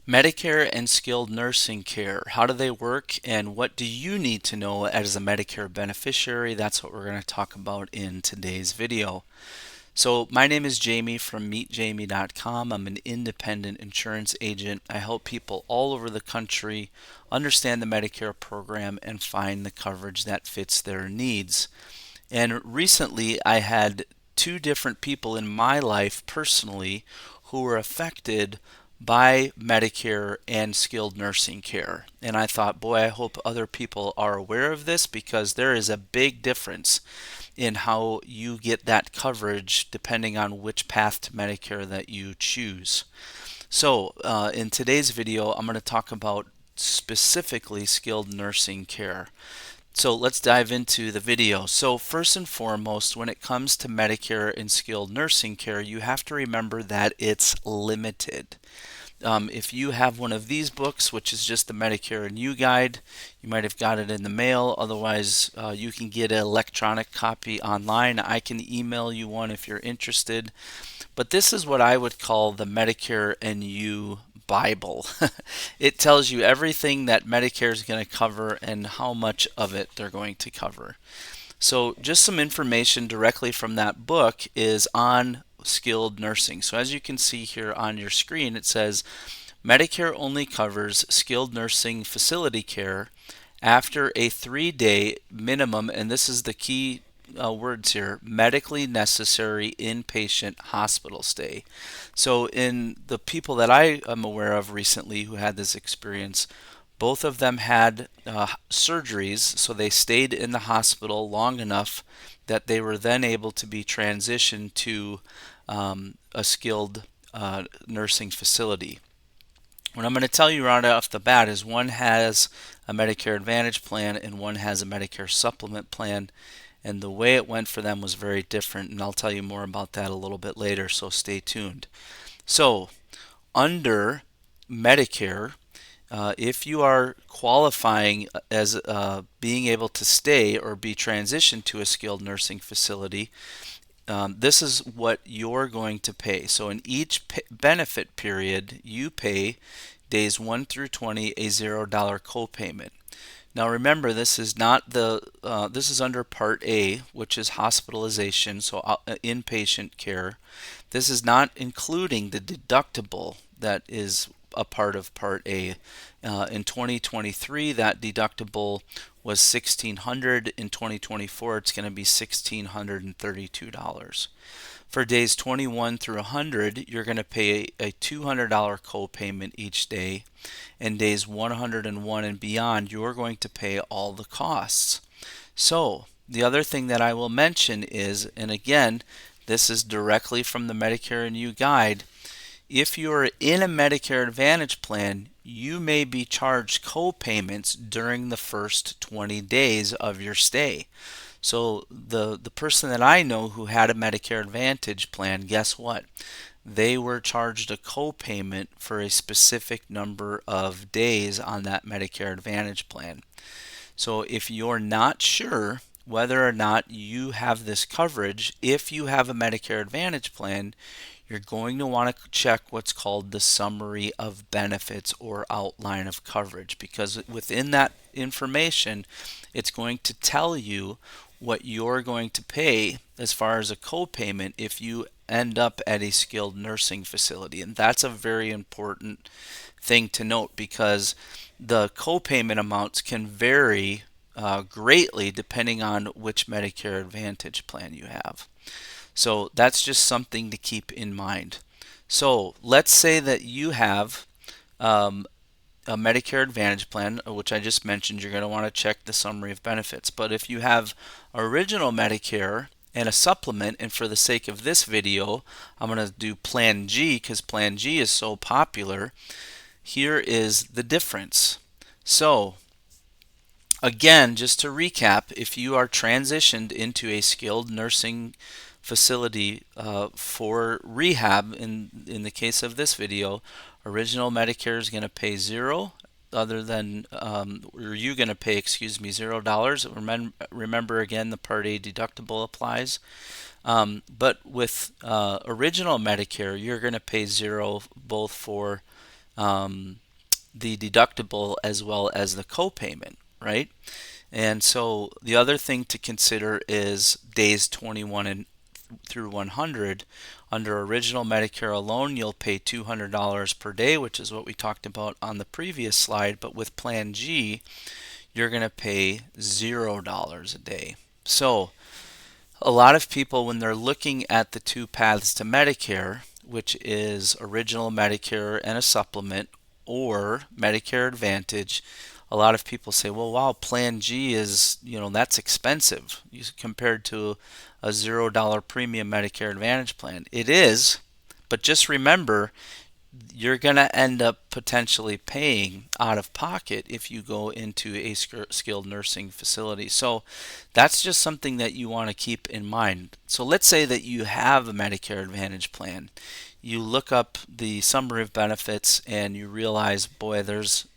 Medicare and skilled nursing care. How do they work and what do you need to know as a Medicare beneficiary? That's what we're going to talk about in today's video. So, my name is Jamie from meetjamie.com. I'm an independent insurance agent. I help people all over the country understand the Medicare program and find the coverage that fits their needs. And recently, I had two different people in my life personally who were affected by Medicare and skilled nursing care. And I thought, boy, I hope other people are aware of this because there is a big difference in how you get that coverage depending on which path to Medicare that you choose. So, in today's video, I'm going to talk about specifically skilled nursing care. So let's dive into the video. So first and foremost, when it comes to Medicare and skilled nursing care, you have to remember that it's limited. If you have one of these books, which is just the Medicare and You Guide, you might have got it in the mail. Otherwise, you can get an electronic copy online. I can email you one if you're interested. But this is what I would call the Medicare and You Bible. It tells you everything that Medicare is going to cover and how much of it they're going to cover. So, just some information directly from that book is on skilled nursing. So, as you can see here on your screen, it says Medicare only covers skilled nursing facility care after a 3-day minimum, and this is the key words here, medically necessary inpatient hospital stay. So, in the people that I am aware of recently who had this experience, both of them had surgeries, so they stayed in the hospital long enough that they were then able to be transitioned to a skilled nursing facility. What I'm going to tell you right off the bat is one has a Medicare Advantage plan and one has a Medicare Supplement plan, and the way it went for them was very different, and I'll tell you more about that a little bit later, so stay tuned. So, under Medicare, if you are qualifying as being able to stay or be transitioned to a skilled nursing facility, this is what you're going to pay. So in each benefit period, you pay days 1 through 20 a $0 copayment. Now remember, this is not this is under Part A, which is hospitalization, so inpatient care. This is not including the deductible that is a part of Part A. In 2023, that deductible was $1,600. In 2024, it's going to be $1,632. For days 21 through 100, you're going to pay a $200 copayment each day, and days 101 and beyond, you're going to pay all the costs. So, the other thing that I will mention is, and again, this is directly from the Medicare and You Guide, if you're in a Medicare Advantage plan, you may be charged co-payments during the first 20 days of your stay. So the person that I know who had a Medicare Advantage plan, guess what? They were charged a co-payment for a specific number of days on that Medicare Advantage plan. So if you're not sure whether or not you have this coverage, if you have a Medicare Advantage plan, you're going to want to check what's called the summary of benefits or outline of coverage, because within that information, it's going to tell you what you're going to pay as far as a co-payment if you end up at a skilled nursing facility. And that's a very important thing to note because the co-payment amounts can vary greatly depending on which Medicare Advantage plan you have. So that's just something to keep in mind. So let's say that you have a Medicare Advantage plan, which I just mentioned. You're going to want to check the summary of benefits. But if you have original Medicare and a supplement, and for the sake of this video, I'm going to do Plan G because Plan G is so popular, here is the difference. So again, just to recap, if you are transitioned into a skilled nursing facility for rehab, in the case of this video, original Medicare is going to pay zero, other than or you're going to pay, $0. Remember again, the Part A deductible applies. But with original Medicare, you're going to pay zero both for um, the deductible as well as the copayment, right? And so the other thing to consider is days 21 and through 100. Under original Medicare alone, you'll pay $200 per day, which is what we talked about on the previous slide. But with Plan G, you're going to pay $0 a day. So a lot of people, when they're looking at the two paths to Medicare, which is original Medicare and a supplement, or Medicare Advantage, a lot of people say, well, wow, Plan G is, that's expensive compared to a $0 premium Medicare Advantage plan. It is, but just remember, you're going to end up potentially paying out of pocket if you go into a skilled nursing facility. So that's just something that you want to keep in mind. So let's say that you have a Medicare Advantage plan. You look up the summary of benefits and you realize, boy, there's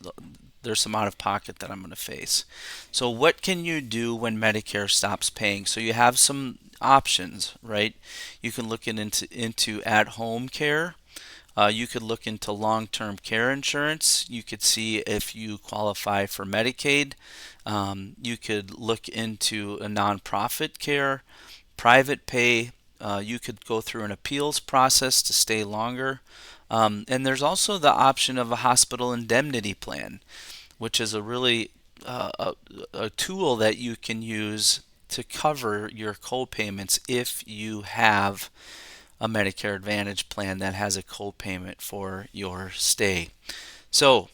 some out of pocket that I'm going to face. So what can you do when Medicare stops paying? So you have some options, right? You can look into at-home care. You could look into long-term care insurance. You could see if you qualify for Medicaid. You could look into a nonprofit care, private pay. You could go through an appeals process to stay longer. And there's also the option of a hospital indemnity plan, which is a really a tool that you can use to cover your co-payments if you have a Medicare Advantage plan that has a co-payment for your stay. So,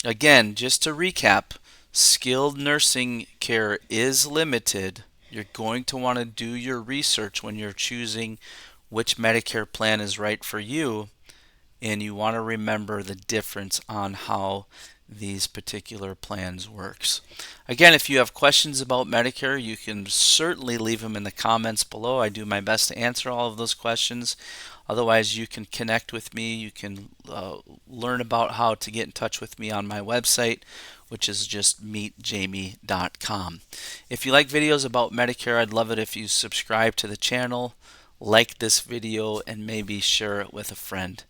again, just to recap, skilled nursing care is limited. You're going to want to do your research when you're choosing which Medicare plan is right for you, and you want to remember the difference on how these particular plans works. Again, if you have questions about Medicare, you can certainly leave them in the comments below. I do my best to answer all of those questions. Otherwise, you can connect with me. You can learn about how to get in touch with me on my website, which is just meetjamie.com. If you like videos about Medicare, I'd love it if you subscribe to the channel, like this video, and maybe share it with a friend.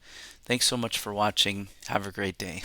Thanks so much for watching. Have a great day.